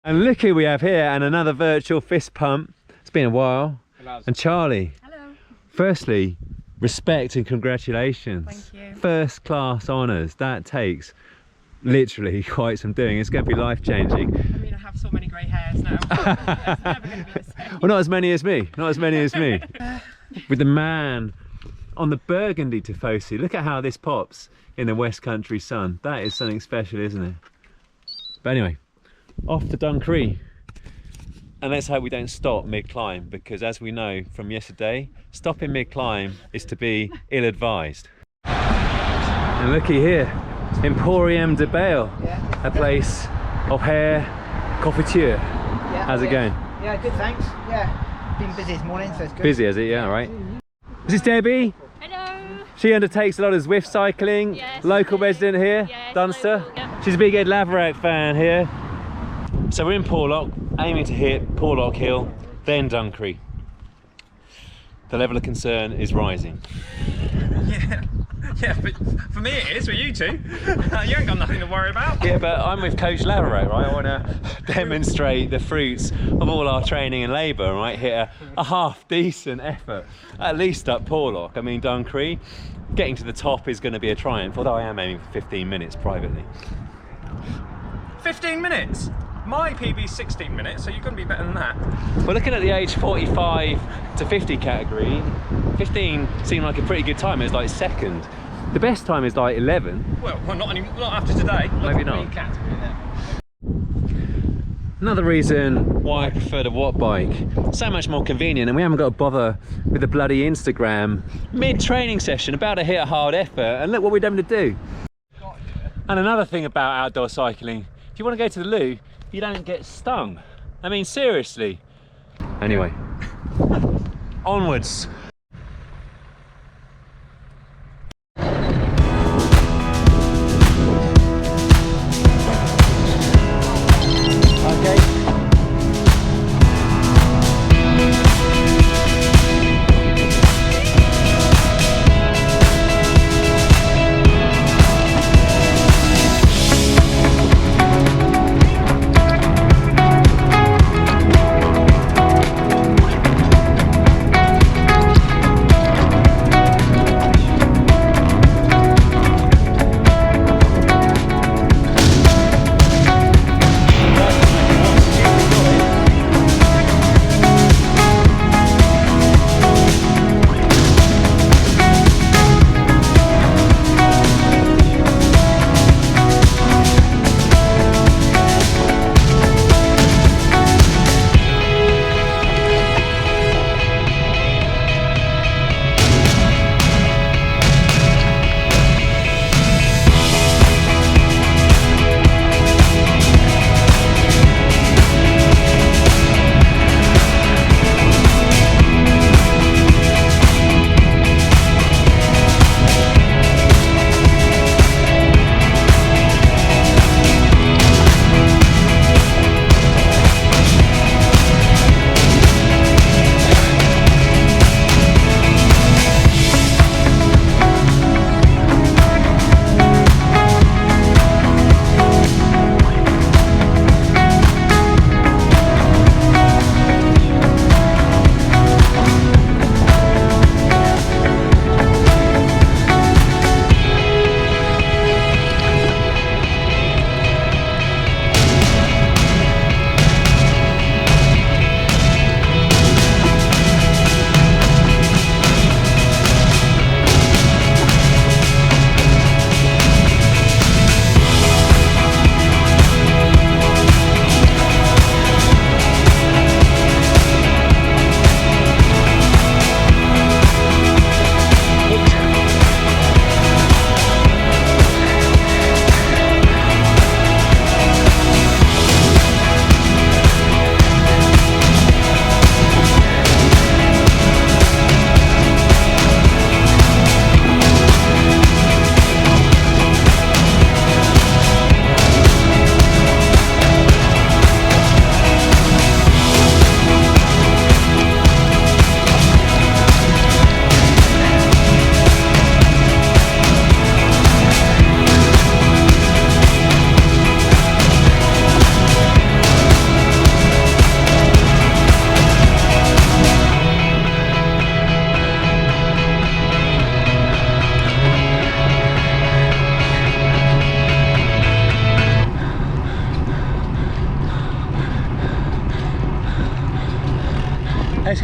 And look who we have here, and another virtual fist pump. It's been a while. Hello. And Charlie. Hello. Firstly, respect and congratulations. Thank you. First class honours. That takes literally quite some doing. It's going to be life changing. I mean, I have so many grey hairs now. It's never going to be the same. Well, not as many as me. Not as many as me. With the man on the burgundy Tifosi. Look at how this pops in the West Country sun. That is something special, isn't it? But anyway, off to Dunkery. And let's hope we don't stop mid-climb, because as we know from yesterday, stopping mid-climb is to be ill-advised. And looky here, Emporium de Bale, a place of hair couture. How's it going? Yeah, good, thanks. Yeah, been busy this morning, so it's good. Busy, is it? Yeah, right. Is this Debbie? Hello. She undertakes a lot of Zwift cycling. Yes, local resident here, yes, Dunster. local, yeah. She's a big Ed Laverack fan here. So we're in Porlock, aiming to hit Porlock Hill, then Dunkery. The level of concern is rising. Yeah, but for me it is, for you two. You ain't got nothing to worry about. Yeah, but I'm with Coach Laverack, right? I want to demonstrate the fruits of all our training and labour, right? Hit a half decent effort, at least up Porlock. I mean, Dunkery, getting to the top is going to be a triumph, although I am aiming for 15 minutes privately. 15 minutes? My PB's 16 minutes, so you're going to be better than that. We're looking at the age 45 to 50 category. 15 seemed like a pretty good time. It was like second. The best time is like 11. Well, not after today. Maybe not. Another reason why I prefer the watt bike. So much more convenient, and we haven't got to bother with the bloody Instagram mid-training session about to hit a hard effort, and look what we're having to do. And another thing about outdoor cycling, if you want to go to the loo, you don't get stung. I mean, seriously. Anyway, onwards.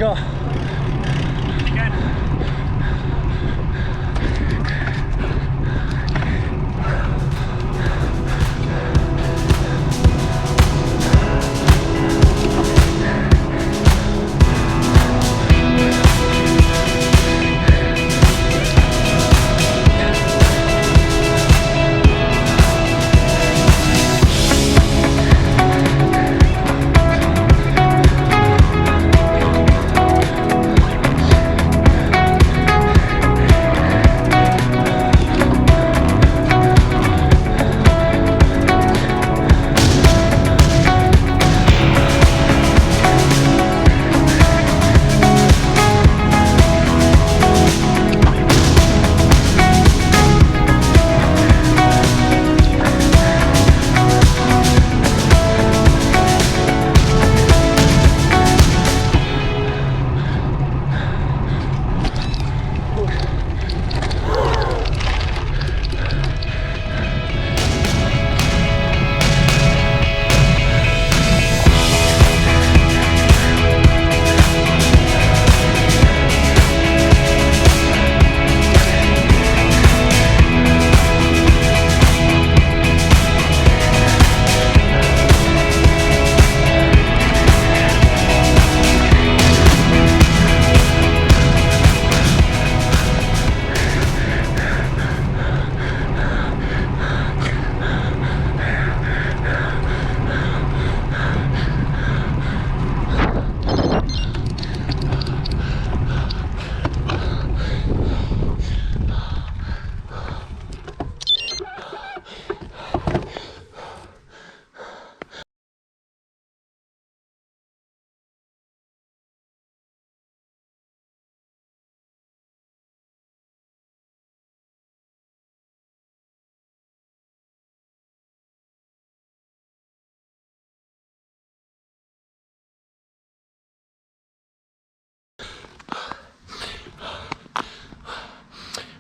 Scott. Again.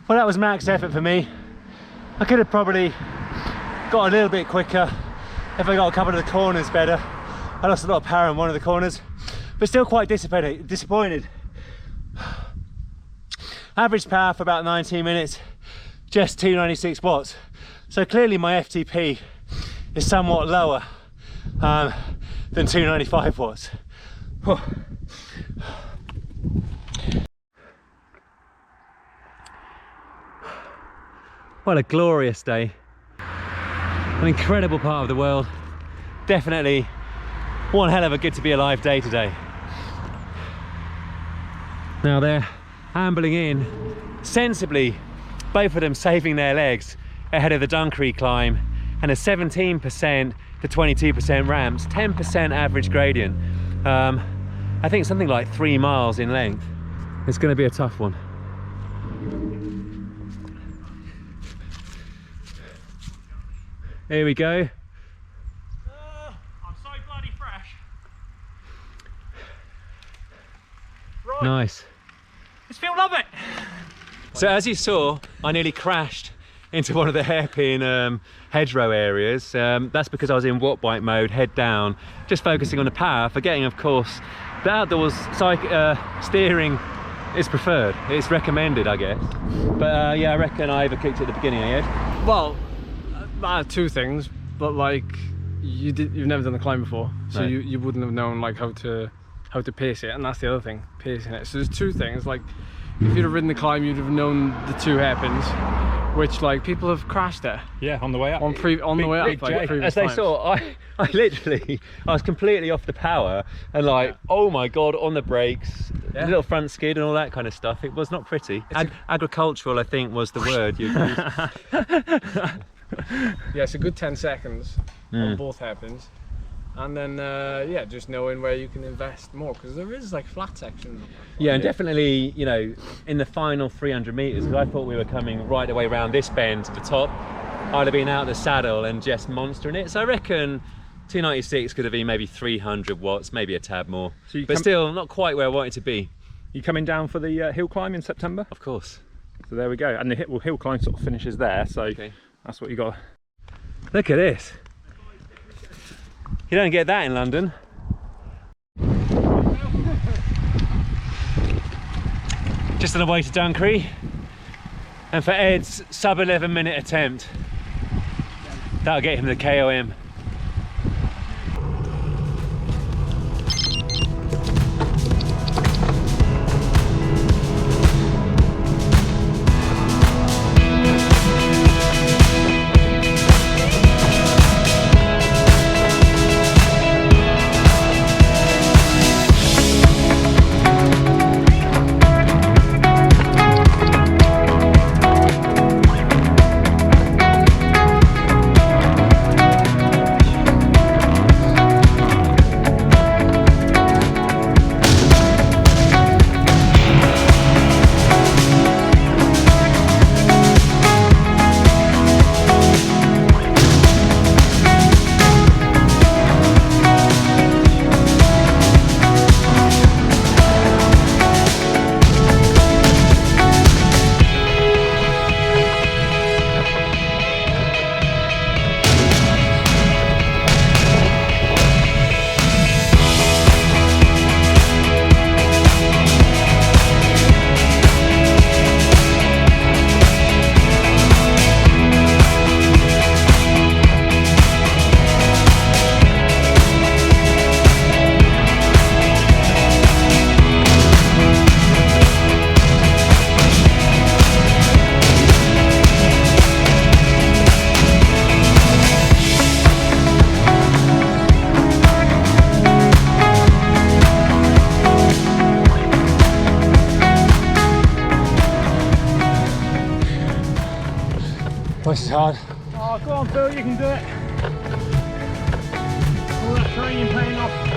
Well, that was max effort for me. I could have probably got a little bit quicker if I got a couple of the corners better. I lost a lot of power in one of the corners, but still quite disappointed. Average power for about 19 minutes, just 296 watts. So clearly my FTP is somewhat lower than 295 watts. What a glorious day. An incredible part of the world. Definitely one hell of a good to be alive day today. Now they're ambling in sensibly, both of them saving their legs ahead of the Dunkery climb, and a 17% to 22% ramps, 10% average gradient. I think something like 3 miles in length. It's going to be a tough one. Here we go. I'm so bloody fresh. Right. Nice. Just feel love it. So as you saw, I nearly crashed into one of the hairpin hedgerow areas. That's because I was in watt bike mode, head down, just focusing on the power, forgetting of course the outdoors steering is preferred. It's recommended, I guess. But yeah, I reckon I overkicked it at the beginning, Ed. Well, two things, but like you've never done the climb before, so No. you wouldn't have known like how to pace it, and that's the other thing, pacing it. So there's two things. Like if you'd have ridden the climb, you'd have known the two hairpins, which like people have crashed at. Yeah, on the way up. On the way up, like previous As they times. saw, I literally, I was completely off the power and like, oh my God, on the brakes, Yeah. little front skid and all that kind of stuff. It was not pretty. Agricultural, I think, was the word you used. Yeah, it's a good 10 seconds on both hairpins, and then yeah, just knowing where you can invest more, because there is like flat section. Yeah, and definitely, you know, in the final 300 meters, because I thought we were coming right the way around this bend to the top, I'd have been out the saddle and just monstering it. So I reckon 296 could have been maybe 300 watts, maybe a tad more, So but still not quite where I wanted to be. You coming down for the hill climb in September? Of course. So there we go. And the hill climb sort of finishes there. So Okay. that's what you got. Look at this. You don't get that in London. just on the way to Dunkery. And for Ed's sub 11-minute attempt, that'll get him the KOM. This is hard. Oh, go on, Phil, you can do it. All that training paying off.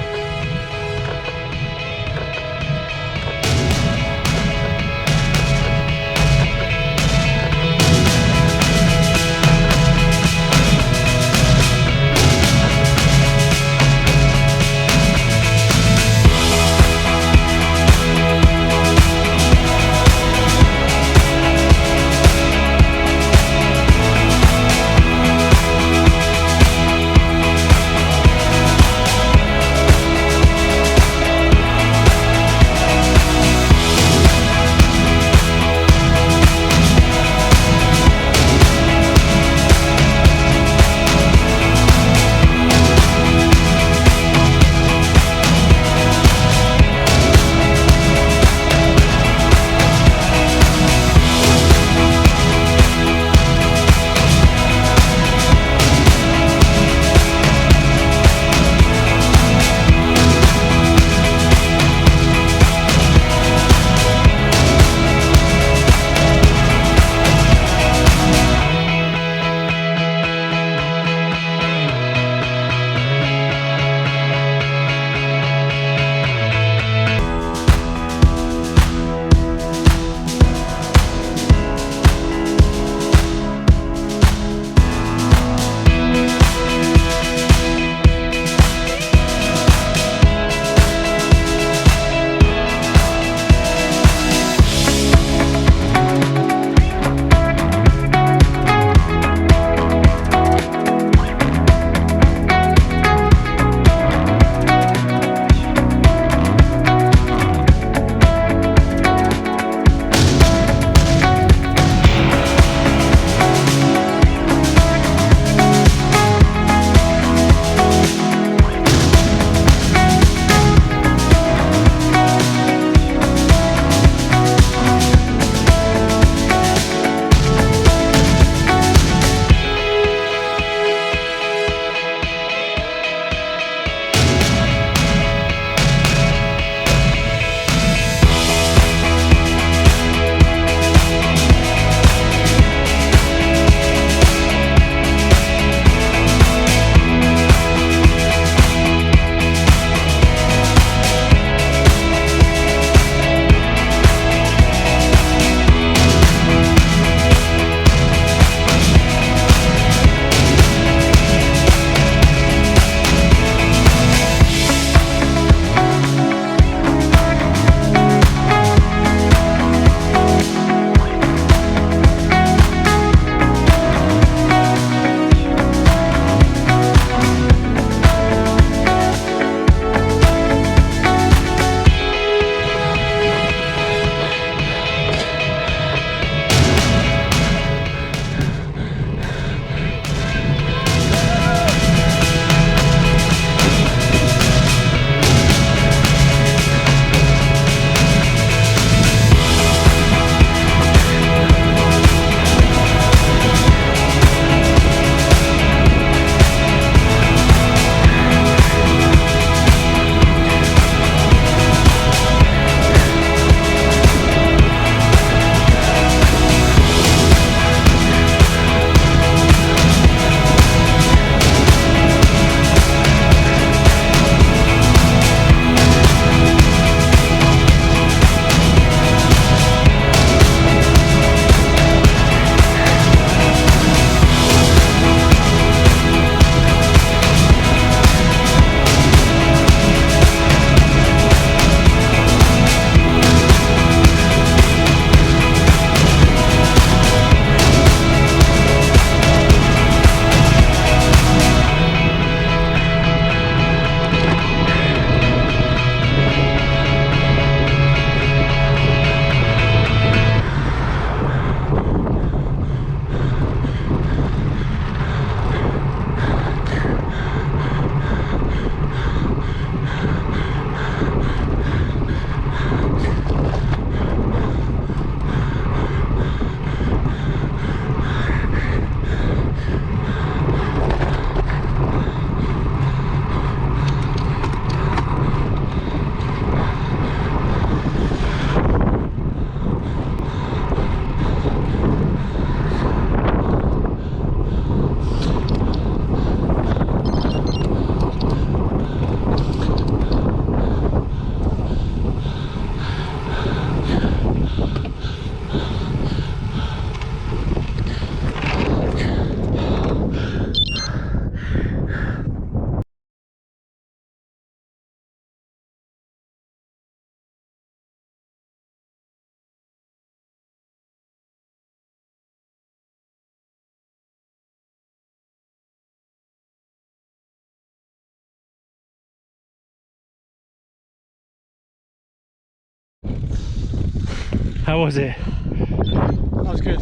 How was it? That was good.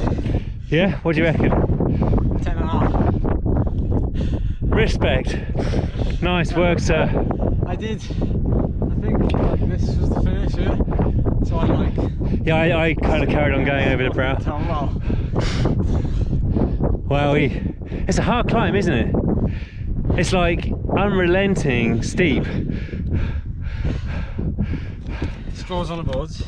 Yeah? What do you reckon? 10.5. Respect. Nice work, sir. I did. I think like, this was the finish, yeah? So I'm like... Yeah, I kind of carried on going over the brow. Well, it's a hard climb, isn't it? It's like unrelenting steep. Scores on the boards.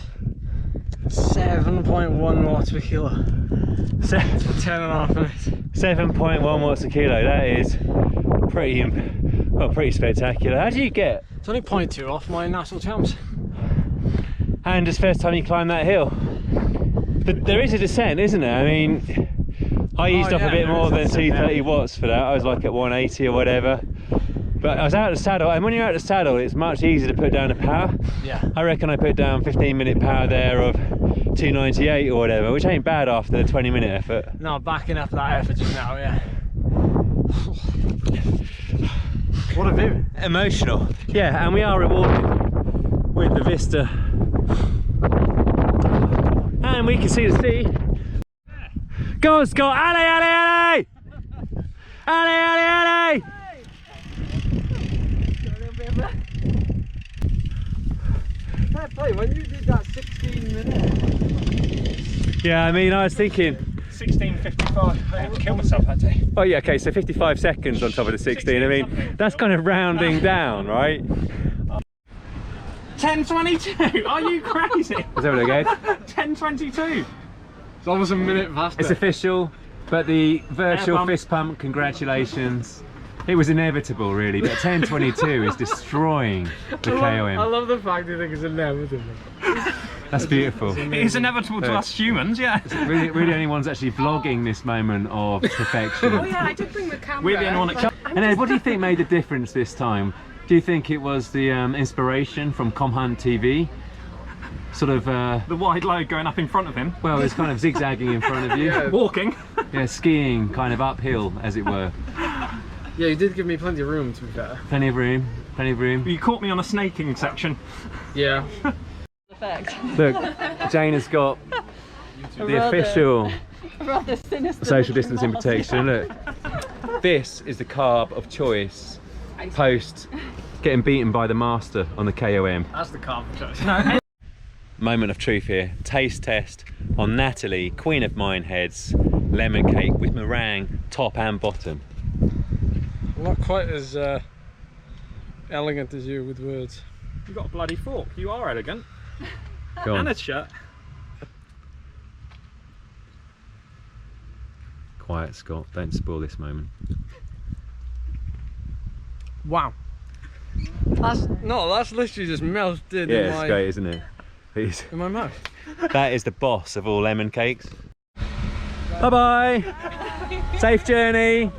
7.1 watts per kilo. 10.5 minutes. 7.1 watts a kilo. That is pretty spectacular. How do you get? It's only 0.2 off my national champs. And it's first time you climb that hill. But there is a descent, isn't there? I mean, I used up a bit more than 230 watts for that. I was like at 180 or whatever. But I was out of the saddle, and when you're out of the saddle, it's much easier to put down the power. Yeah. I reckon I put down 15-minute power there of 298 or whatever, which ain't bad after the 20-minute effort. No, backing up that effort just now, yeah. What a view. Emotional. Yeah, and we are rewarded with the vista. And we can see the sea. Go on, Scott! Alley, alley, alley! Alley, alley, alley! Fair play, when you did that 16 minutes. Yeah, I mean, I was thinking 16:55. I had to kill myself that day. oh yeah, okay, so 55 seconds on top of the 16. I mean, that's kind of rounding down, right? 10:22. Are you crazy? Let's have a look, Ed. 10:22. It's almost a minute faster. It's official, but the virtual Air pump. fist pump, congratulations. It was inevitable, really, but 10:22 is destroying the KOM. I love the fact you think it's inevitable. That's beautiful. It is inevitable to us humans, yeah. We're the only ones actually vlogging this moment of perfection. Oh yeah, I did bring the camera. We're the only one that can. And Ed, what do you think made the difference this time? Do you think it was the inspiration from KOM TV? Sort of, The wide load going up in front of him. well, it's kind of zigzagging in front of you. Walking. Yeah, skiing kind of uphill, as it were. Yeah, you did give me plenty of room, to be fair. Plenty of room, plenty of room. You caught me on a snaking section. Yeah. Look, Jayne has got the official social distancing protection. Look, this is the carb of choice post getting beaten by the master on the KOM. That's the carb choice. No. Moment of truth here. Taste test on Natalie, Queen of Minehead's lemon cake with meringue top and bottom. Not quite as elegant as you with words. You got a bloody fork. You are elegant. Go on. And a shirt. Quiet, Scott. Don't spoil this moment. Wow. That's literally just melted Yeah, in it's my great, isn't it? Please. in my mouth. That is the boss of all lemon cakes. Bye bye. Safe journey.